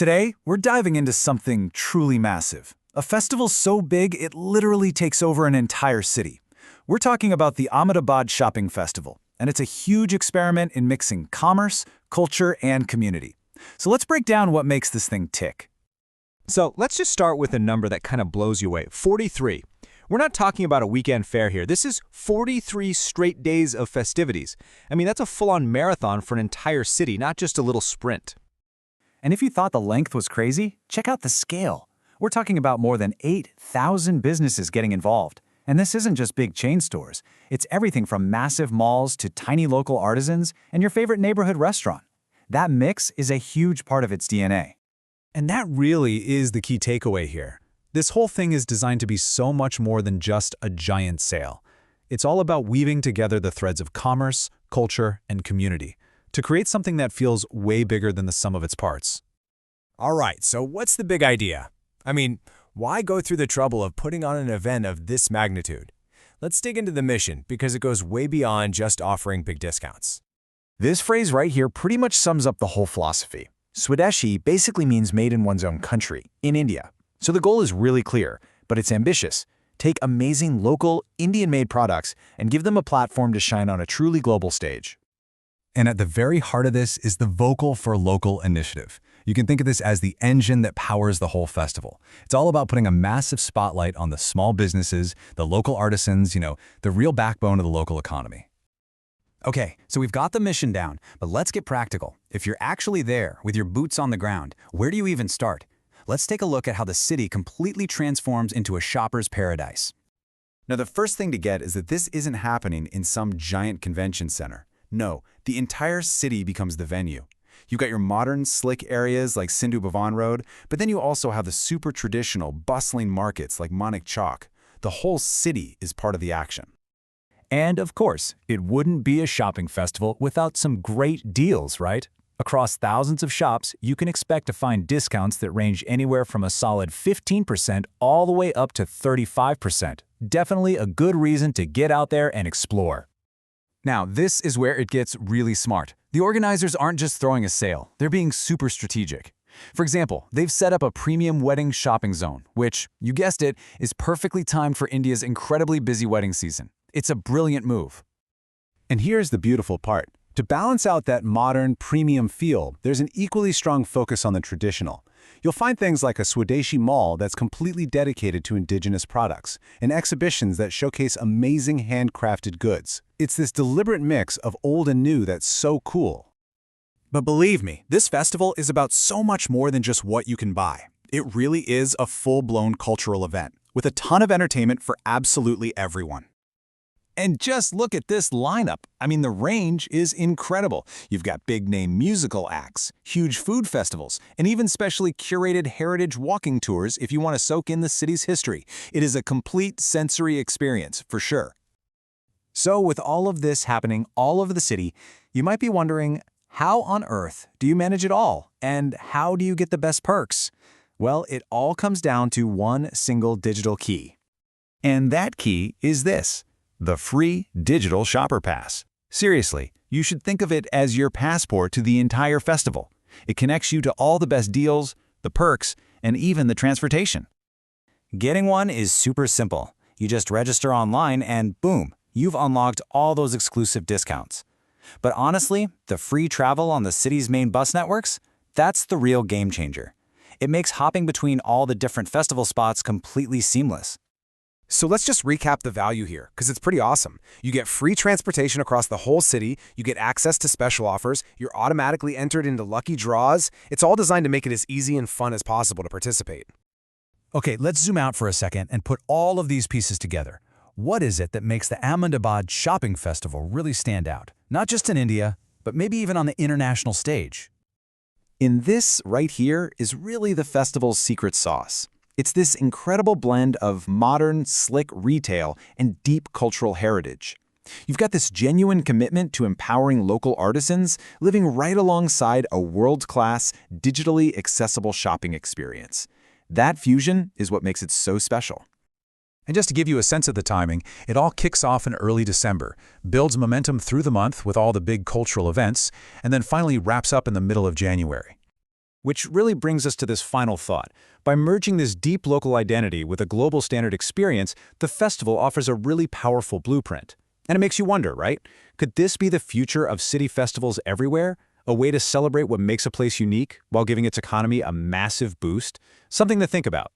Today, we're diving into something truly massive. A festival so big it literally takes over an entire city. We're talking about the Ahmedabad Shopping Festival, and it's a huge experiment in mixing commerce, culture, and community. So let's break down what makes this thing tick. So let's just start with a number that kind of blows you away, 43. We're not talking about a weekend fair here. This is 43 straight days of festivities. I mean, that's a full-on marathon for an entire city, not just a little sprint. And if you thought the length was crazy, check out the scale. We're talking about more than 8,000 businesses getting involved. And this isn't just big chain stores. It's everything from massive malls to tiny local artisans and your favorite neighborhood restaurant. That mix is a huge part of its DNA. And that really is the key takeaway here. This whole thing is designed to be so much more than just a giant sale. It's all about weaving together the threads of commerce, culture, and community to create something that feels way bigger than the sum of its parts. All right, so what's the big idea? I mean, why go through the trouble of putting on an event of this magnitude? Let's dig into the mission because it goes way beyond just offering big discounts. This phrase right here pretty much sums up the whole philosophy. Swadeshi basically means made in one's own country, in India. So the goal is really clear, but it's ambitious. Take amazing local, Indian-made products and give them a platform to shine on a truly global stage. And at the very heart of this is the Vocal for Local initiative. You can think of this as the engine that powers the whole festival. It's all about putting a massive spotlight on the small businesses, the local artisans, the real backbone of the local economy. Okay, so we've got the mission down, but let's get practical. If you're actually there, with your boots on the ground, where do you even start? Let's take a look at how the city completely transforms into a shopper's paradise. Now, the first thing to get is that this isn't happening in some giant convention center. No, the entire city becomes the venue. You've got your modern, slick areas like Sindhu Bhavan Road, but then you also have the super traditional, bustling markets like Manik Chowk. The whole city is part of the action. And of course, it wouldn't be a shopping festival without some great deals, right? Across thousands of shops, you can expect to find discounts that range anywhere from a solid 15% all the way up to 35%. Definitely a good reason to get out there and explore. Now, this is where it gets really smart. The organizers aren't just throwing a sale, they're being super strategic. For example, they've set up a premium wedding shopping zone, which, you guessed it, is perfectly timed for India's incredibly busy wedding season. It's a brilliant move. And here's the beautiful part. To balance out that modern, premium feel, there's an equally strong focus on the traditional. You'll find things like a Swadeshi mall that's completely dedicated to indigenous products, and exhibitions that showcase amazing handcrafted goods. It's this deliberate mix of old and new that's so cool. But believe me, this festival is about so much more than just what you can buy. It really is a full-blown cultural event, with a ton of entertainment for absolutely everyone. And just look at this lineup. I mean, the range is incredible. You've got big-name musical acts, huge food festivals, and even specially curated heritage walking tours if you want to soak in the city's history. It is a complete sensory experience, for sure. So with all of this happening all over the city, you might be wondering, how on earth do you manage it all? And how do you get the best perks? Well, it all comes down to one single digital key. And that key is this: the free digital shopper pass. Seriously, you should think of it as your passport to the entire festival. It connects you to all the best deals, the perks, and even the transportation. Getting one is super simple. You just register online and boom, you've unlocked all those exclusive discounts. But honestly, the free travel on the city's main bus networks, that's the real game changer. It makes hopping between all the different festival spots completely seamless. So let's just recap the value here, because it's pretty awesome. You get free transportation across the whole city, you get access to special offers, you're automatically entered into lucky draws. It's all designed to make it as easy and fun as possible to participate. Okay, let's zoom out for a second and put all of these pieces together. What is it that makes the Ahmedabad Shopping Festival really stand out? Not just in India, but maybe even on the international stage. In this right here is really the festival's secret sauce. It's this incredible blend of modern, slick retail and deep cultural heritage. You've got this genuine commitment to empowering local artisans living right alongside a world-class, digitally accessible shopping experience. That fusion is what makes it so special. And just to give you a sense of the timing, it all kicks off in early December, builds momentum through the month with all the big cultural events, and then finally wraps up in the middle of January. Which really brings us to this final thought. By merging this deep local identity with a global standard experience, the festival offers a really powerful blueprint. And it makes you wonder, right? Could this be the future of city festivals everywhere? A way to celebrate what makes a place unique while giving its economy a massive boost? Something to think about.